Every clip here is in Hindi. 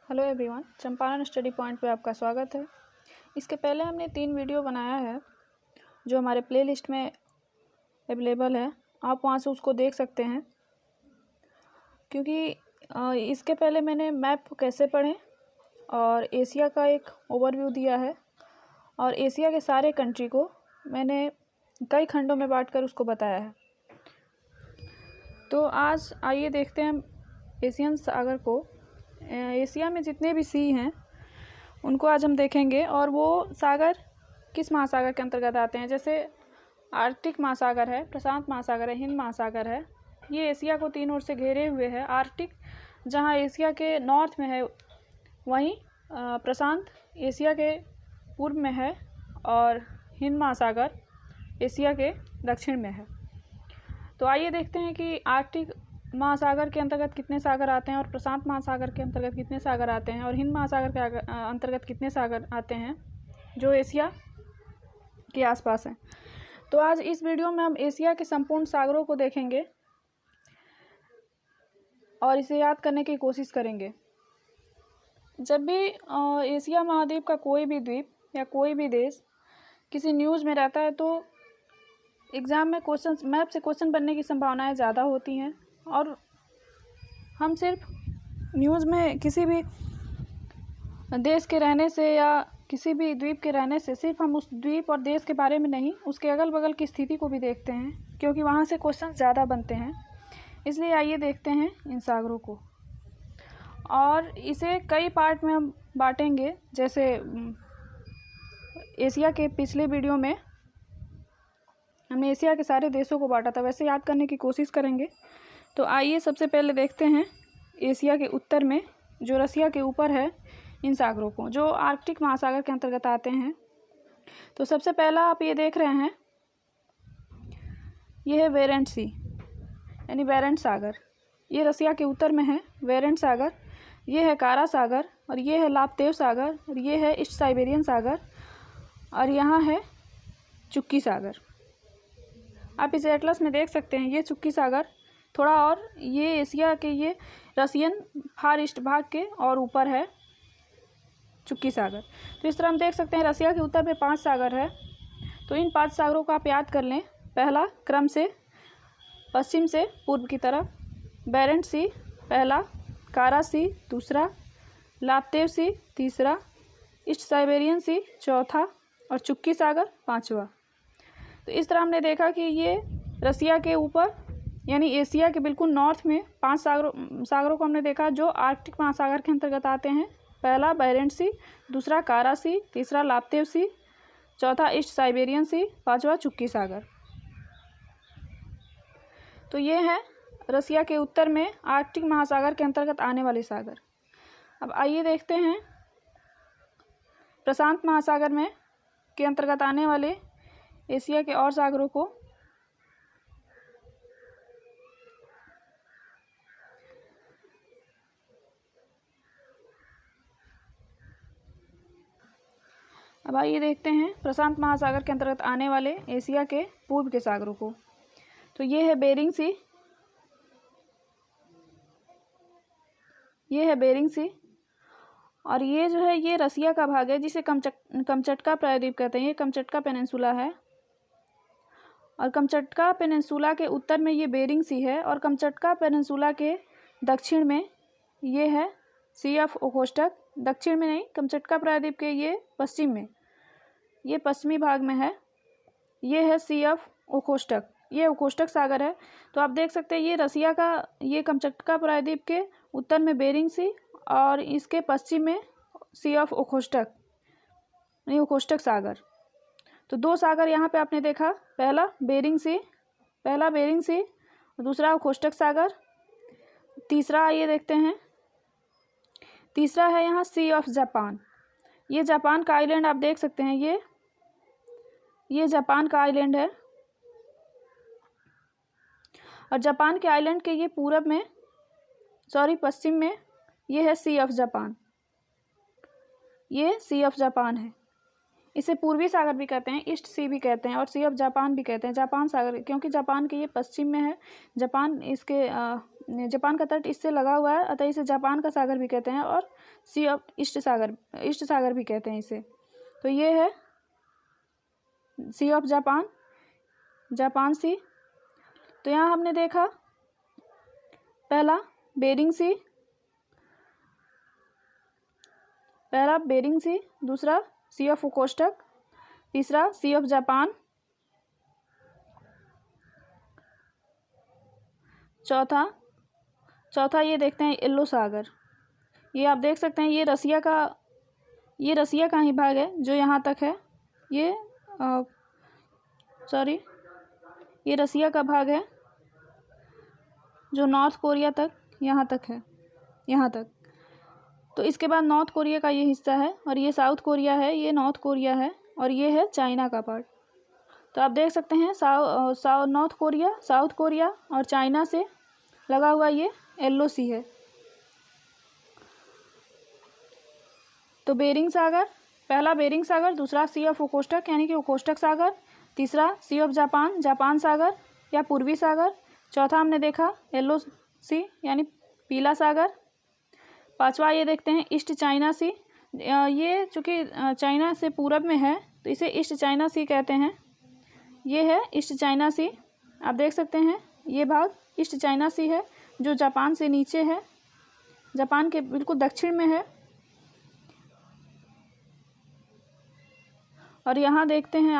Hello everyone, Champaran study point पे आपका स्वागत है। इसके पहले हमने 3 वीडियो बनाया है जो हमारे प्लेलिस्ट में अवेलेबल है। आप वहाँ से उसको देख सकते हैं, क्योंकि इसके पहले मैंने मैप कैसे पढ़ें और एशिया का एक ओवरव्यू दिया है और एशिया के सारे कंट्री को मैंने कई खंडों में बांटकर उसको बताया है। तो आज आइए देखते हैं एशियन सागर को। एशिया में जितने भी सी हैं उनको आज हम देखेंगे और वो सागर किस महासागर के अंतर्गत आते हैं। जैसे आर्कटिक महासागर है, प्रशांत महासागर है, हिंद महासागर है। ये एशिया को 3 ओर से घेरे हुए है। आर्कटिक जहाँ एशिया के नॉर्थ में है, वहीं प्रशांत एशिया के पूर्व में है और हिंद महासागर एशिया के दक्षिण में है। तो आइए देखते हैं कि आर्कटिक महासागर के अंतर्गत कितने सागर आते हैं और प्रशांत महासागर के अंतर्गत कितने सागर आते हैं और हिंद महासागर के अंतर्गत कितने सागर आते हैं जो एशिया के आसपास हैं। तो आज इस वीडियो में हम एशिया के संपूर्ण सागरों को देखेंगे और इसे याद करने की कोशिश करेंगे। जब भी एशिया महाद्वीप का कोई भी द्वीप या कोई भी देश किसी न्यूज़ में रहता है तो एग्ज़ाम में मैप से क्वेश्चन बनने की संभावनाएं ज़्यादा होती हैं। और हम सिर्फ न्यूज़ में किसी भी देश के रहने से या किसी भी द्वीप के रहने से सिर्फ हम उस द्वीप और देश के बारे में नहीं, उसके अगल बगल की स्थिति को भी देखते हैं, क्योंकि वहाँ से क्वेश्चन ज़्यादा बनते हैं। इसलिए आइए देखते हैं इन सागरों को और इसे कई पार्ट में हम बांटेंगे। जैसे एशिया के पिछले वीडियो में हमने एशिया के सारे देशों को बांटा था, वैसे याद करने की कोशिश करेंगे। तो आइए सबसे पहले देखते हैं एशिया के उत्तर में जो रसिया के ऊपर है इन सागरों को, जो आर्कटिक महासागर के अंतर्गत आते हैं। तो सबसे पहला आप ये देख रहे हैं, ये है बेरेंट सी यानी बेरेंट सागर। ये रसिया के उत्तर में है बेरेंट सागर। ये है कारा सागर और ये है लापतेव सागर और ये है ईस्ट साइबेरियन सागर और यहाँ है चुक्की सागर। आप इस एटलस में देख सकते हैं, ये चुक्की सागर थोड़ा और ये एशिया के ये रसियन फार ईस्ट भाग के और ऊपर है चुक्की सागर। तो इस तरह हम देख सकते हैं रसिया के उत्तर में 5 सागर है। तो इन 5 सागरों को आप याद कर लें। पहला क्रम से पश्चिम से पूर्व की तरफ, बेरेंट सी पहला, कारा सी दूसरा, लापतेव सी तीसरा, ईस्ट साइबेरियन सी चौथा और चुक्की सागर 5वां। तो इस तरह हमने देखा कि ये रसिया के ऊपर यानी एशिया के बिल्कुल नॉर्थ में 5 सागरों को हमने देखा जो आर्कटिक महासागर के अंतर्गत आते हैं। पहला बेरेंट सी, दूसरा कारा सी, तीसरा लापतेव सी, चौथा ईस्ट साइबेरियन सी, 5वां चुक्की सागर। तो ये है रसिया के उत्तर में आर्कटिक महासागर के अंतर्गत आने वाले सागर। अब आइए देखते हैं प्रशांत महासागर में के अंतर्गत आने वाले एशिया के और सागरों को। अब आइए देखते हैं प्रशांत महासागर के अंतर्गत आने वाले एशिया के पूर्व के सागरों को। तो ये है बेरिंग सी, ये है बेरिंग सी और ये जो है ये रसिया का भाग है जिसे कमचटका प्रायद्वीप कहते हैं। ये कमचटका पेनिनसुला है और कमचटका पेनिनसुला के उत्तर में ये बेरिंग सी है और कमचटका पेनिनसुला के दक्षिण में ये है सी ऑफ ओखोस्टक। दक्षिण में नहीं, कमचटका प्रायद्वीप के ये पश्चिम में, ये पश्चिमी भाग में है। ये है सी ऑफ ओखोस्टक, ये ओखोस्टक सागर है। तो आप देख सकते हैं ये रसिया का, ये कमचटका प्रायद्वीप के उत्तर में बेरिंग सी और इसके पश्चिम में सी ऑफ ओखोस्टक यानी ओखोस्टक सागर। तो 2 सागर यहाँ पे आपने देखा, पहला बेरिंग सी, दूसरा ओखोस्टक सागर। तीसरा आइए देखते हैं, तीसरा है यहाँ सी ऑफ जापान। ये जापान का आइलैंड आप देख सकते हैं, ये जापान का आइलैंड है और जापान के आइलैंड के ये पूरब में पश्चिम में ये है सी ऑफ जापान। ये सी ऑफ जापान है। इसे पूर्वी सागर भी कहते हैं, ईस्ट सी भी कहते हैं और सी ऑफ जापान भी कहते हैं। जापान सागर क्योंकि जापान के ये पश्चिम में है, जापान इसके जापान का तट इससे लगा हुआ है, अतः इसे जापान का सागर भी कहते हैं और सी ऑफ ईस्ट सागर भी कहते हैं इसे। तो ये है सी ऑफ जापान सी। तो यहाँ हमने देखा पहला बेरिंग सी, दूसरा सी ऑफ ओकोस्टक, तीसरा सी ऑफ जापान, चौथा ये देखते हैं येलो सागर। ये आप देख सकते हैं ये रसिया का ही भाग है जो यहाँ तक है। ये रसिया का भाग है जो नॉर्थ कोरिया तक यहाँ तक है, यहाँ तक। तो इसके बाद नॉर्थ कोरिया का ये हिस्सा है और ये साउथ कोरिया है, ये नॉर्थ कोरिया है और ये है चाइना का पार्ट। तो आप देख सकते हैं नॉर्थ कोरिया, साउथ कोरिया और चाइना से लगा हुआ ये येलो सी है। तो बेरिंग सागर, पहला बेरिंग सागर, दूसरा सी ऑफ ओकोस्टक यानी कि ओकोस्टक सागर, तीसरा सी ऑफ जापान सागर या पूर्वी सागर, चौथा हमने देखा येलो सी यानी पीला सागर, पांचवा ये देखते हैं ईस्ट चाइना सी। ये चूँकि चाइना से पूरब में है तो इसे ईस्ट चाइना सी कहते हैं। ये है ईस्ट चाइना सी, आप देख सकते हैं ये भाग ईस्ट चाइना सी है जो जापान से नीचे है, जापान के बिल्कुल दक्षिण में है। और यहाँ देखते हैं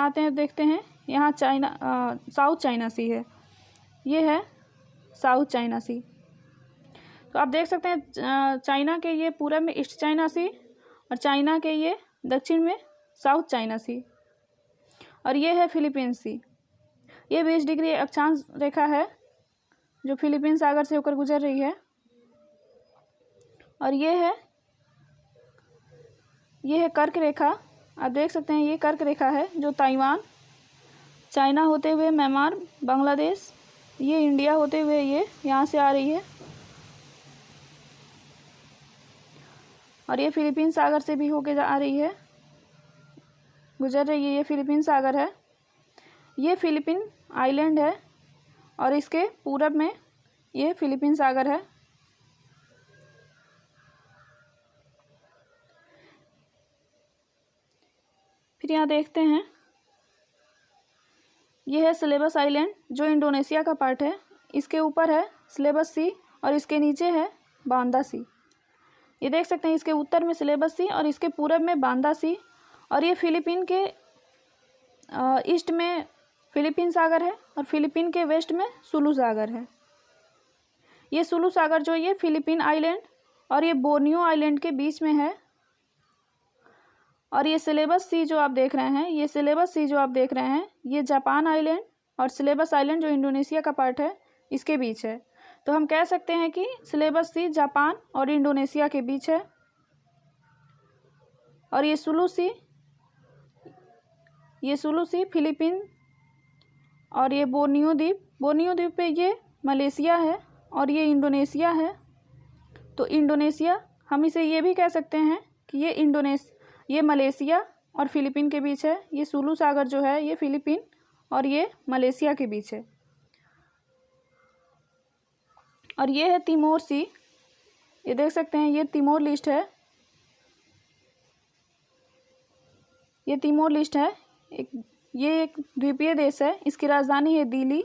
यहाँ साउथ चाइना सी है, ये है साउथ चाइना सी। तो आप देख सकते हैं चाइना के ये पूरब में ईस्ट चाइना सी और चाइना के ये दक्षिण में साउथ चाइना सी। और ये है फिलीपींस सी, ये 20 डिग्री अक्षांश रेखा है जो फिलीपीन सागर से होकर गुजर रही है। और ये है कर्क रेखा, आप देख सकते हैं ये कर्क रेखा है जो ताइवान, चाइना होते हुए म्यांमार, बांग्लादेश, ये इंडिया होते हुए ये यहाँ से आ रही है। और ये फिलीपीन सागर से भी होके आ रही है, गुजर रही है। ये फिलीपीन सागर है, ये फिलीपीन आइलैंड है और इसके पूरब में ये फिलीपीन सागर है। फिर यहाँ देखते हैं ये है सिलेबस आइलैंड जो इंडोनेशिया का पार्ट है, इसके ऊपर है सिलेबस सी और इसके नीचे है बांदा सी। ये देख सकते हैं इसके उत्तर में सिलेबस सी और इसके पूरब में बांदा सी। और ये फिलीपीन के ईस्ट में फिलीपीन सागर है और फिलीपीन के वेस्ट में सुलू सागर है। ये सुलू सागर जो ये फिलीपीन आइलैंड और ये बोर्नियो आइलैंड के बीच में है। और ये सिलेबस सी जो आप देख रहे हैं, ये जापान आइलैंड और सिलेबस आइलैंड जो इंडोनेशिया का पार्ट है इसके बीच है। तो हम कह सकते हैं कि सिलेबस सी जापान और इंडोनेशिया के बीच है। और ये सुलू सी फिलीपीन और ये बोर्नियो द्वीप पे ये मलेशिया है और ये इंडोनेशिया है। तो इंडोनेशिया, हम इसे ये भी कह सकते हैं कि ये मलेशिया और फिलीपीन के बीच है। ये सुलू सागर जो है ये फिलीपीन और ये मलेशिया के बीच है। और ये है तिमोर सी, ये देख सकते हैं ये तिमोर लिस्ट है, ये एक द्वीपीय देश है। इसकी राजधानी है दिल्ली,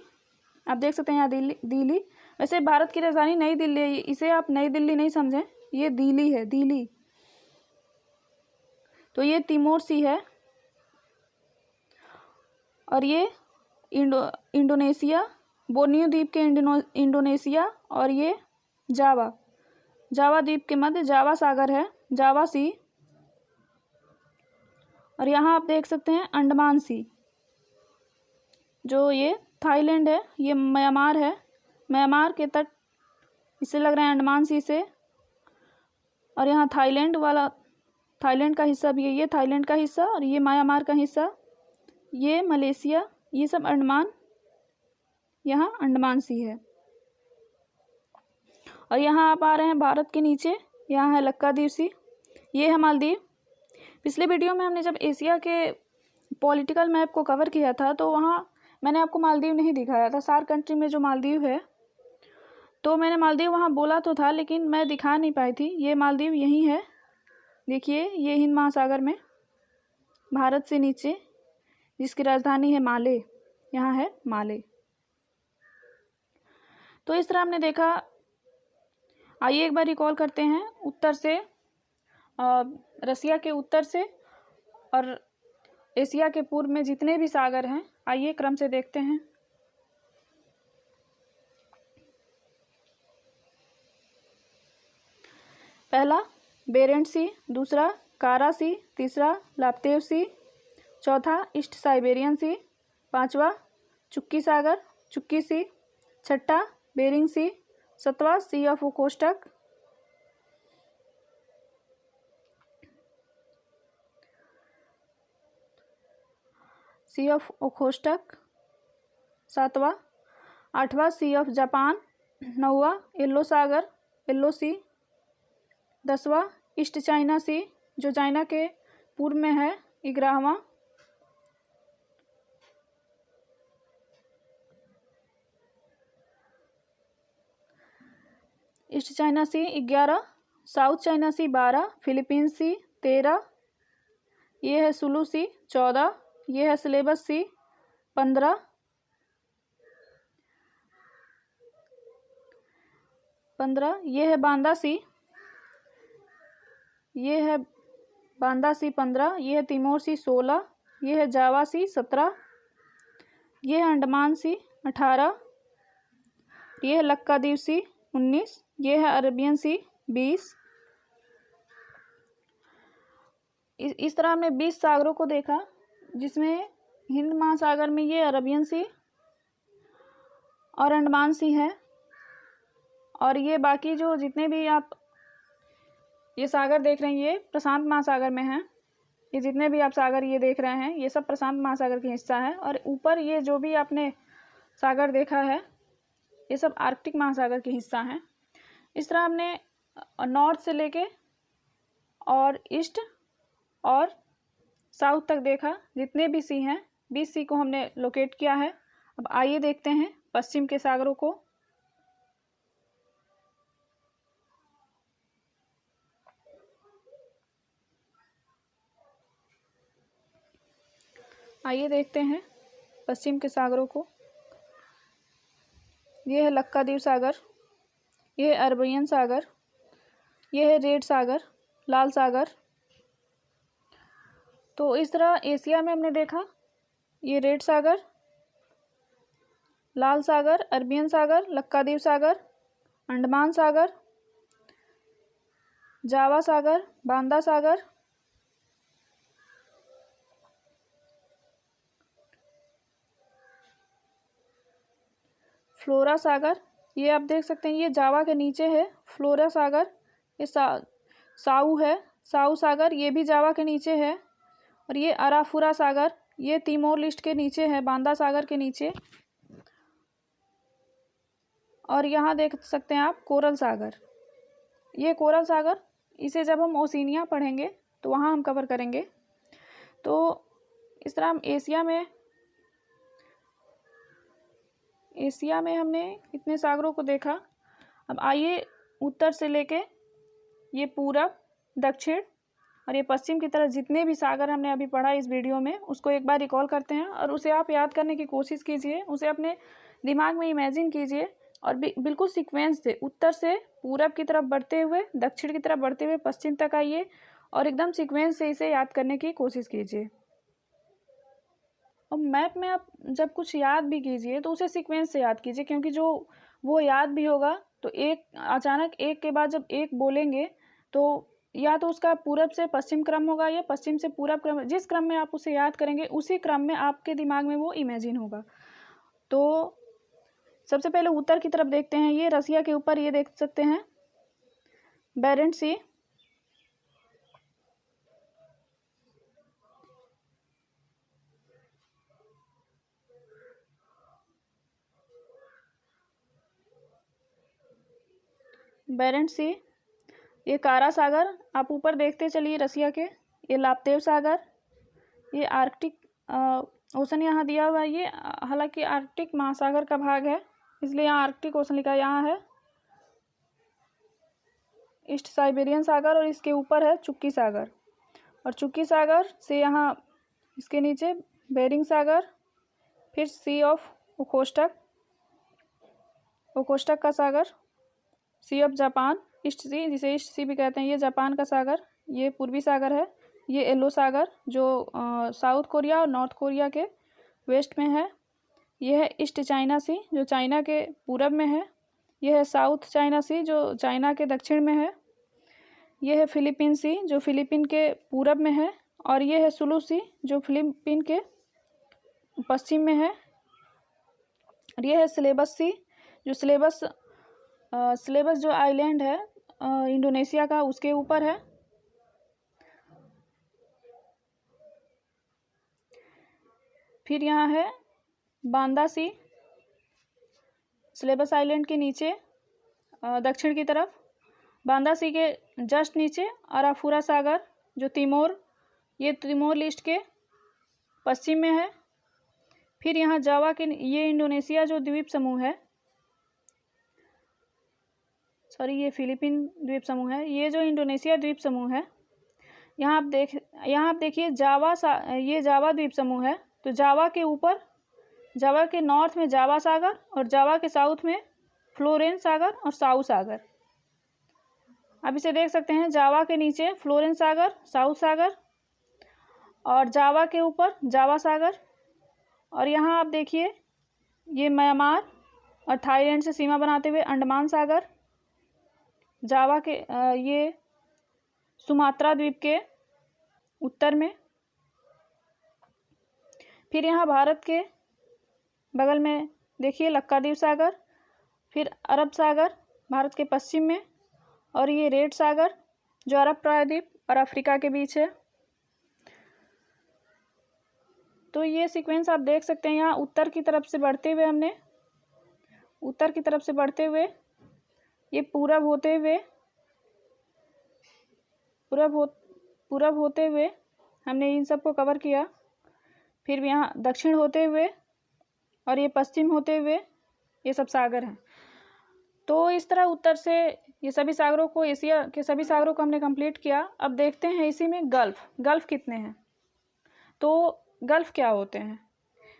आप देख सकते हैं यहाँ दिल्ली। वैसे भारत की राजधानी नई दिल्ली है, इसे आप नई दिल्ली नहीं समझें, ये दिल्ली है, दिल्ली। तो ये तिमोर सी है। और ये इंडोनेशिया, बोर्नियो द्वीप के इंडोनेशिया और ये जावा द्वीप के मध्य जावा सागर है, जावा सी। और यहाँ आप देख सकते हैं अंडमान सी जो ये थाईलैंड है, ये म्यांमार है, म्यांमार के तट इससे लग रहे हैं अंडमान सी से। और यहाँ थाईलैंड का हिस्सा भी है, ये थाईलैंड का हिस्सा और ये म्यांमार का हिस्सा, ये मलेशिया, ये सब अंडमान, यहाँ अंडमान सी है। और यहाँ आप आ रहे हैं भारत के नीचे, यहाँ है लक्काद्वीप सी, ये है मालदीव। पिछले वीडियो में हमने जब एशिया के पॉलिटिकल मैप को कवर किया था तो वहाँ मैंने आपको मालदीव नहीं दिखाया था, सार्क कंट्री में जो मालदीव है। तो मैंने मालदीव वहाँ बोला तो था, लेकिन मैं दिखा नहीं पाई थी। ये मालदीव यहीं है, देखिए, ये हिंद महासागर में भारत से नीचे, जिसकी राजधानी है माले, यहाँ है माले। तो इस तरह हमने देखा। आइए एक बार रिकॉल करते हैं। उत्तर से रसिया के उत्तर से और एशिया के पूर्व में जितने भी सागर हैं, आइए क्रम से देखते हैं। पहला बेरेंट सी, दूसरा कारा सी, तीसरा लाप्तेव सी, चौथा ईस्ट साइबेरियन सी, पांचवा चुक्की सागर चुक्की सी, छठा बेरिंग सी, सातवां सी ऑफ ओखोस्टक, सी ऑफ ओखोस्टक सातवां, आठवां सी ऑफ जापान, नौवां येलो सागर येलो सी, 10वां ईस्ट चाइना सी जो चाइना के पूर्व में है, 11वां, east China sea 11, south China सी 12, फिलीपींस सी 13, ये है सुलू सी 14, ये है सिलेबस सी 15, ये है बांदा सी, ये है बांदा सी 15, ये है तिमोर सी 16, ये है जावा सी 17, ये है अंडमान सी 18, ये है लक्काद्वीप सी 19, ये है अरेबियन सी 20। इस तरह हमने 20 सागरों को देखा, जिसमें हिंद महासागर में ये अरेबियन सी और अंडमान सी है, और ये बाकी जो जितने भी आप ये सागर देख रहे हैं, ये प्रशांत महासागर में हैं। ये जितने भी आप सागर ये देख रहे हैं, ये सब प्रशांत महासागर का हिस्सा है। और ऊपर ये जो भी आपने सागर देखा है, ये सब आर्कटिक महासागर के हिस्सा हैं। इस तरह हमने नॉर्थ से लेके और ईस्ट और साउथ तक देखा, जितने भी सी हैं 20 सी को हमने लोकेट किया है। अब आइए देखते हैं पश्चिम के सागरों को। आइए देखते हैं पश्चिम के सागरों को। ये है लक्काद्वीप सागर, ये है अरबियन सागर, ये है रेड सागर, लाल सागर। तो इस तरह एशिया में हमने देखा, ये रेड सागर, लाल सागर, अरबियन सागर, लक्काद्वीप सागर, अंडमान सागर, जावा सागर, बांदा सागर, फ्लोरा सागर। ये आप देख सकते हैं, ये जावा के नीचे है फ्लोरा सागर। ये साऊ है, साऊ सागर, ये भी जावा के नीचे है। और ये अराफुरा सागर, ये तिमोर लिस्ट के नीचे है, बांदा सागर के नीचे। और यहाँ देख सकते हैं आप कोरल सागर। ये कोरल सागर, इसे जब हम ओशिनिया पढ़ेंगे तो वहाँ हम कवर करेंगे। तो इस तरह हम एशिया में हमने इतने सागरों को देखा। अब आइए उत्तर से लेके ये पूरब, दक्षिण और ये पश्चिम की तरफ जितने भी सागर हमने अभी पढ़ा इस वीडियो में, उसको एक बार रिकॉल करते हैं और उसे आप याद करने की कोशिश कीजिए। उसे अपने दिमाग में इमेजिन कीजिए और बिल्कुल सीक्वेंस से उत्तर से पूरब की तरफ बढ़ते हुए, दक्षिण की तरफ बढ़ते हुए पश्चिम तक आइए और एकदम सीक्वेंस से इसे याद करने की कोशिश कीजिए। और मैप में आप जब कुछ याद भी कीजिए तो उसे सीक्वेंस से याद कीजिए, क्योंकि जो वो याद भी होगा तो एक अचानक एक के बाद जब एक बोलेंगे तो या तो उसका पूरब से पश्चिम क्रम होगा या पश्चिम से पूरब क्रम। जिस क्रम में आप उसे याद करेंगे उसी क्रम में आपके दिमाग में वो इमेजिन होगा। तो सबसे पहले उत्तर की तरफ देखते हैं। ये रसिया के ऊपर ये देख सकते हैं बेरेंट सी, बेरेंट सी, ये कारा सागर आप ऊपर देखते चलिए रसिया के, ये लाप्तेव सागर, ये आर्कटिक ओशन यहाँ दिया हुआ है। ये हालांकि आर्कटिक महासागर का भाग है, इसलिए यहाँ आर्कटिक ओशन लिखा यहाँ है। ईस्ट साइबेरियन सागर और इसके ऊपर है चुक्की सागर। और चुक्की सागर से यहाँ इसके नीचे बेरिंग सागर, फिर सी ऑफ ओखोस्टक, ओखोस्टक का सागर, सी ऑफ जापान, ईस्ट सी, जिसे ईस्ट सी भी कहते हैं, ये जापान का सागर, ये पूर्वी सागर है, ये येलो सागर जो साउथ कोरिया और नॉर्थ कोरिया के वेस्ट में है, यह है ईस्ट चाइना सी जो चाइना के पूरब में है, यह है साउथ चाइना सी जो चाइना के दक्षिण में है, यह है फिलीपीन सी जो फिलीपीन के पूरब में है, और यह है सुलू सी जो फिलीपीन के पश्चिम में है, और यह है सिलेबस सी जो सिलेबस जो आइलैंड है इंडोनेशिया का, उसके ऊपर है। फिर यहाँ है बांदा सी, सिलेबस आइलैंड के नीचे दक्षिण की तरफ, बांदा सी के जस्ट नीचे अराफुरा सागर जो ये तिमोर लिस्ट के पश्चिम में है। फिर यहाँ जावा के, ये इंडोनेशिया जो द्वीप समूह है, ये फिलीपीन द्वीप समूह है, ये जो इंडोनेशिया द्वीप समूह है, यहाँ आप देखिए ये जावा द्वीप समूह है। तो जावा के ऊपर, जावा के नॉर्थ में जावा सागर और जावा के साउथ में फ्लोरेंस सागर और साउ सागर। आप इसे देख सकते हैं, जावा के नीचे फ्लोरेंस सागर, साउथ सागर, और जावा के ऊपर जावा सागर। और यहाँ आप देखिए ये म्यांमार और थाईलैंड से सीमा बनाते हुए अंडमान सागर, जावा के ये सुमात्रा द्वीप के उत्तर में। फिर यहाँ भारत के बगल में देखिए लक्काद्वीप सागर, फिर अरब सागर भारत के पश्चिम में, और ये रेड सागर जो अरब प्रायद्वीप और अफ्रीका के बीच है। तो ये सीक्वेंस आप देख सकते हैं, यहाँ उत्तर की तरफ से बढ़ते हुए ये पूरब होते हुए हमने इन सबको कवर किया। फिर यहाँ दक्षिण होते हुए और ये पश्चिम होते हुए ये सब सागर हैं। तो इस तरह उत्तर से ये सभी सागरों को, एशिया के सभी सागरों को हमने कंप्लीट किया। अब देखते हैं इसी में गल्फ कितने हैं। तो गल्फ क्या होते हैं?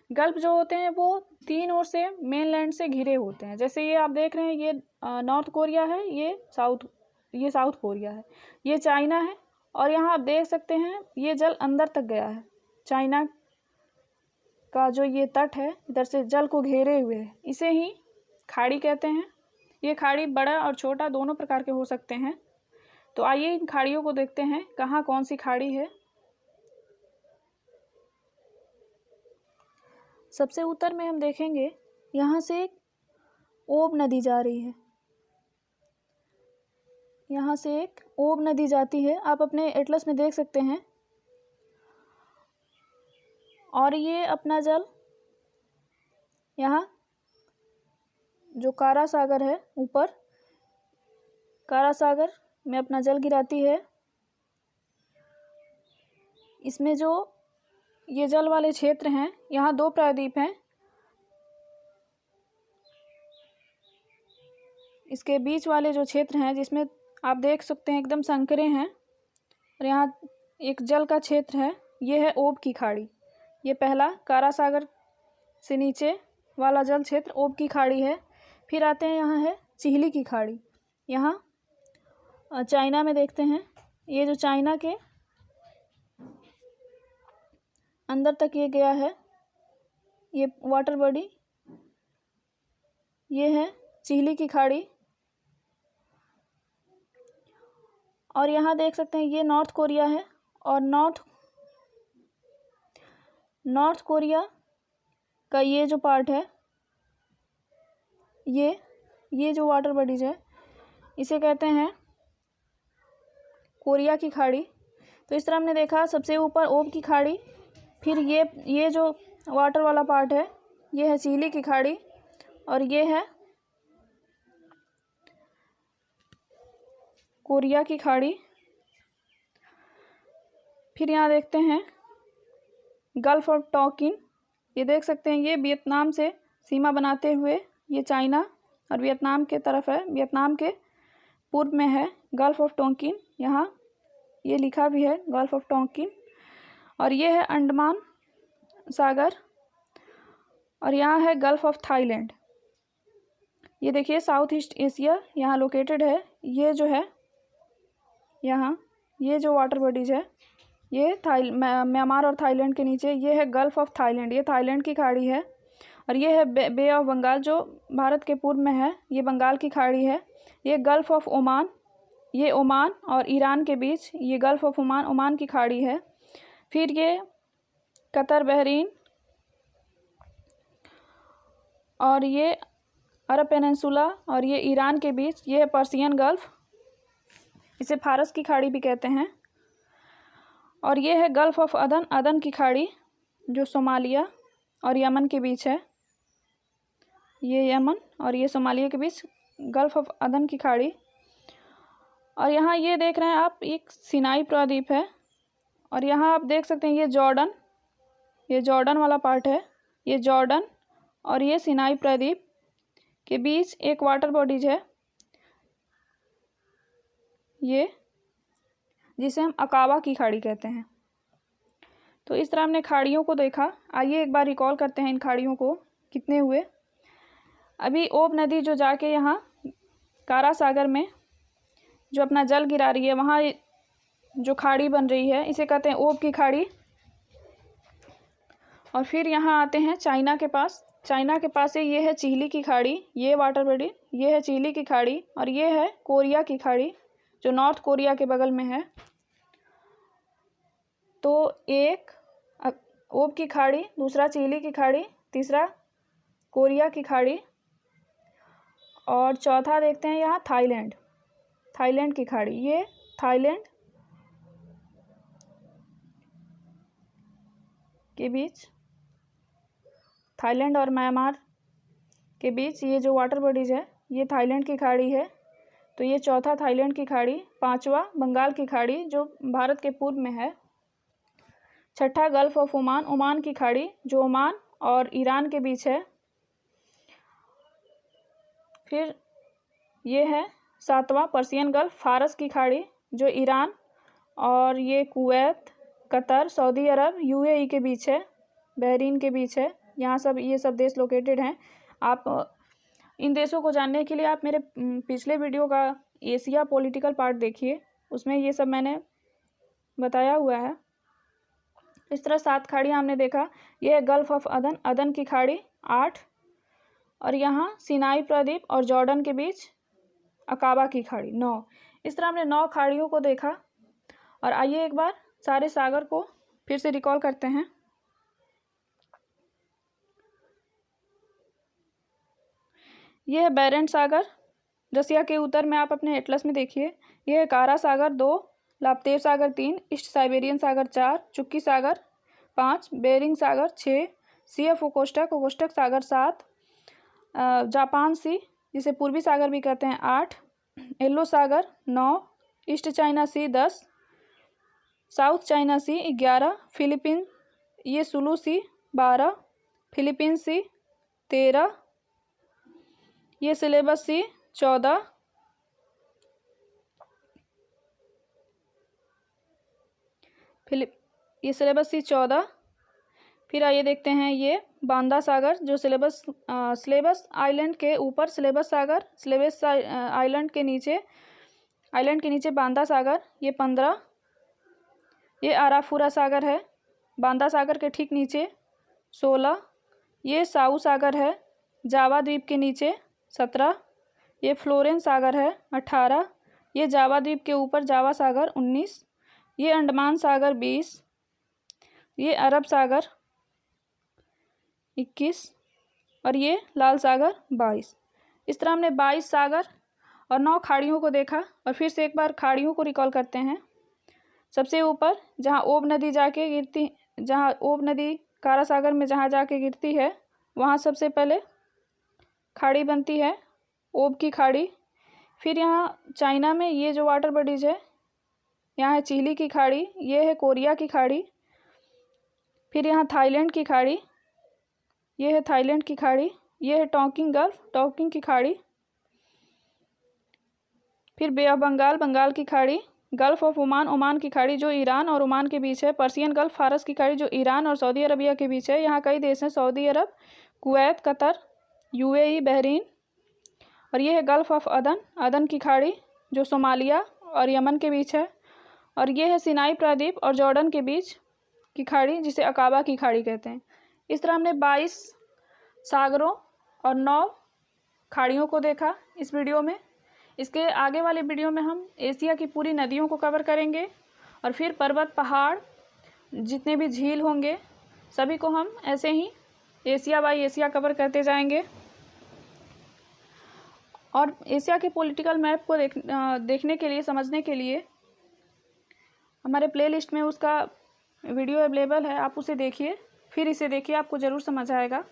गल्फ जो होते हैं वो तीन ओर से मेनलैंड से घिरे होते हैं। जैसे ये आप देख रहे हैं, ये नॉर्थ कोरिया है, ये साउथ कोरिया है, ये चाइना है, और यहाँ आप देख सकते हैं ये जल अंदर तक गया है। चाइना का जो ये तट है इधर से जल को घेरे हुए है, इसे ही खाड़ी कहते हैं। ये खाड़ी बड़ा और छोटा दोनों प्रकार के हो सकते हैं। तो आइए इन खाड़ियों को देखते हैं, कहाँ कौन सी खाड़ी है। सबसे उत्तर में हम देखेंगे, यहाँ से एक ओब नदी जा रही है, यहाँ से एक ओब नदी जाती है, आप अपने एटलस में देख सकते हैं। और ये अपना जल यहाँ जो कारा सागर है, ऊपर कारा सागर में अपना जल गिराती है। इसमें जो ये जल वाले क्षेत्र हैं, यहाँ दो प्रायद्वीप हैं, इसके बीच वाले जो क्षेत्र हैं जिसमें आप देख सकते हैं एकदम संकरे हैं, और यहाँ एक जल का क्षेत्र है, ये है ओब की खाड़ी। ये पहला कारा सागर से नीचे वाला जल क्षेत्र ओब की खाड़ी है। फिर आते हैं, यहाँ है चिहली की खाड़ी। यहाँ चाइना में देखते हैं, ये जो चाइना के अंदर तक ये गया है, ये वाटर बॉडी, ये है चिहली की खाड़ी। और यहाँ देख सकते हैं ये नॉर्थ कोरिया है, और नॉर्थ कोरिया का ये जो पार्ट है, ये जो वाटर बॉडीज है, इसे कहते हैं कोरिया की खाड़ी। तो इस तरह हमने देखा, सबसे ऊपर ओब की खाड़ी, फिर ये जो वाटर वाला पार्ट है, ये है चिहली की खाड़ी, और ये है कोरिया की खाड़ी। फिर यहाँ देखते हैं गल्फ ऑफ टॉकिन, ये देख सकते हैं, ये वियतनाम से सीमा बनाते हुए ये चाइना और वियतनाम के तरफ है, वियतनाम के पूर्व में है गल्फ ऑफ टोंकिन, यहाँ ये लिखा भी है गल्फ ऑफ टोंकिन। और ये है अंडमान सागर, और यहाँ है गल्फ ऑफ थाईलैंड। ये देखिए साउथ ईस्ट एशिया यहाँ लोकेटेड है। ये जो है यहाँ ये जो वाटर बॉडीज है ये म्यांमार और थाईलैंड के नीचे, ये है गल्फ ऑफ थाईलैंड, ये थाईलैंड की खाड़ी है। और ये है बे ऑफ बंगाल जो भारत के पूर्व में है, ये बंगाल की खाड़ी है। ये गल्फ ऑफ ओमान, ये ओमान और ईरान के बीच ये गल्फ ऑफ ओमान, ओमान की खाड़ी है। फिर ये कतर, बहरीन और ये अरब पेनिनसुला और ये ईरान के बीच ये है पर्सियन गल्फ, इसे फारस की खाड़ी भी कहते हैं। और ये है गल्फ ऑफ अदन, अदन की खाड़ी जो सोमालिया और यमन के बीच है। ये यमन और ये सोमालिया के बीच गल्फ ऑफ अदन की खाड़ी। और यहाँ ये देख रहे हैं आप, एक सिनाई प्रायद्वीप है। और यहाँ आप देख सकते हैं ये जॉर्डन वाला पार्ट है, ये जॉर्डन और ये सिनाई प्रायद्वीप के बीच एक वाटर बॉडीज है, ये जिसे हम अकाबा की खाड़ी कहते हैं। तो इस तरह हमने खाड़ियों को देखा। आइए एक बार रिकॉल करते हैं इन खाड़ियों को कितने हुए। अभी ओब नदी जो जाके यहाँ कारा सागर में जो अपना जल गिरा रही है, वहाँ जो खाड़ी बन रही है इसे कहते हैं ओब की खाड़ी। और फिर यहाँ आते हैं चाइना के पास। चाइना के पास ये है चिली की खाड़ी, ये वाटर बॉडी, ये है चिली की खाड़ी। और ये है कोरिया की खाड़ी जो नॉर्थ कोरिया के बगल में है। तो एक ओब की खाड़ी, दूसरा चिली की खाड़ी, तीसरा कोरिया की खाड़ी और चौथा देखते हैं यहाँ थाईलैंड की खाड़ी। ये थाईलैंड के बीच, थाईलैंड और म्यांमार के बीच ये जो वाटर बॉडीज है ये थाईलैंड की खाड़ी है। तो ये चौथा थाईलैंड की खाड़ी, पांचवा बंगाल की खाड़ी जो भारत के पूर्व में है, छठा गल्फ ऑफ ओमान, ओमान की खाड़ी जो ओमान और ईरान के बीच है। फिर ये है सातवां पर्सियन गल्फ, फारस की खाड़ी जो ईरान और ये कुवैत, कतर, सऊदी अरब, यूएई के बीच है, बहरीन के बीच है। यहाँ सब ये सब देश लोकेटेड हैं। आप इन देशों को जानने के लिए आप मेरे पिछले वीडियो का एशिया पॉलिटिकल पार्ट देखिए, उसमें ये सब मैंने बताया हुआ है। इस तरह 7 खाड़ियाँ हमने देखा। ये है गल्फ ऑफ अदन, अदन की खाड़ी 8, और यहाँ सिनाई प्रायद्वीप और जॉर्डन के बीच अकाबा की खाड़ी 9। इस तरह हमने 9 खाड़ियों को देखा। और आइए एक बार सारे सागर को फिर से रिकॉल करते हैं। ये है बैरेंट सागर, रसिया के उत्तर में, आप अपने एटलस में देखिए। ये है कारा सागर 2, लाप्तेव सागर 3, ईस्ट साइबेरियन सागर 4, चुक्की सागर 5, बेरिंग सागर 6, सी ऑफ ओकोस्टक, ओकोस्टक सागर 7, जापान सी जिसे पूर्वी सागर भी कहते हैं 8, येलो सागर 9, east China sea 10, south China sea 11, Philippine ये सुलू सी 12, फिलीपीन सी 13, ये सिलेबस सी 14, ये सिलेबस सी 14। फिर आइए देखते हैं ये बांदा सागर जो स्लेबस आइलैंड के ऊपर स्लेबस सागर, स्लेबस आइलैंड के नीचे बांदा सागर ये 15। ये आराफुरा सागर है बांदा सागर के ठीक नीचे 16। ये साउ सागर है जावा द्वीप के नीचे 17। ये फ्लोरेंस सागर है 18। ये जावा द्वीप के ऊपर जावा सागर 19। ये अंडमान सागर 20। ये अरब सागर 21 और ये लाल सागर 22। इस तरह हमने 22 सागर और 9 खाड़ियों को देखा। और फिर से एक बार खाड़ियों को रिकॉल करते हैं। सबसे ऊपर जहाँ ओब नदी जाके गिरती, जहाँ ओब नदी कारा सागर में जहाँ जाके गिरती है वहाँ सबसे पहले खाड़ी बनती है ओब की खाड़ी। फिर यहाँ चाइना में ये जो वाटर बॉडीज है, यहाँ है चिली की खाड़ी, ये है कोरिया की खाड़ी। फिर यहाँ थाईलैंड की खाड़ी, ये है थाईलैंड की खाड़ी। ये है टोंकिन गल्फ, टोंकिन की खाड़ी। फिर बे ऑफ बंगाल, बंगाल की खाड़ी, गल्फ़ ऑफ ओमान, ओमान की खाड़ी जो ईरान और ओमान के बीच है, पर्शियन गल्फ़, फारस की खाड़ी जो ईरान और सऊदी अरबिया के बीच है। यहाँ कई देश हैं, सऊदी अरब, कुवैत, कतर, यूएई, बहरीन। और ये है गल्फ़ ऑफ अदन, अदन की खाड़ी जो सोमालिया और यमन के बीच है। और ये है सिनाई प्रायद्वीप और जॉर्डन के बीच की खाड़ी जिसे अकाबा की खाड़ी कहते हैं। इस तरह हमने 22 सागरों और 9 खाड़ियों को देखा इस वीडियो में। इसके आगे वाले वीडियो में हम एशिया की पूरी नदियों को कवर करेंगे और फिर पर्वत, पहाड़, जितने भी झील होंगे सभी को हम ऐसे ही एशिया बाय एशिया कवर करते जाएंगे। और एशिया के पॉलिटिकल मैप को देखने के लिए, समझने के लिए हमारे प्लेलिस्ट में उसका वीडियो अवेलेबल है, आप उसे देखिए, फिर इसे देखिए, आपको ज़रूर समझ आएगा।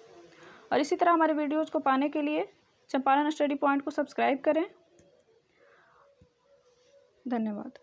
और इसी तरह हमारे वीडियोज़ को पाने के लिए चंपारण स्टडी पॉइंट को सब्सक्राइब करें। धन्यवाद।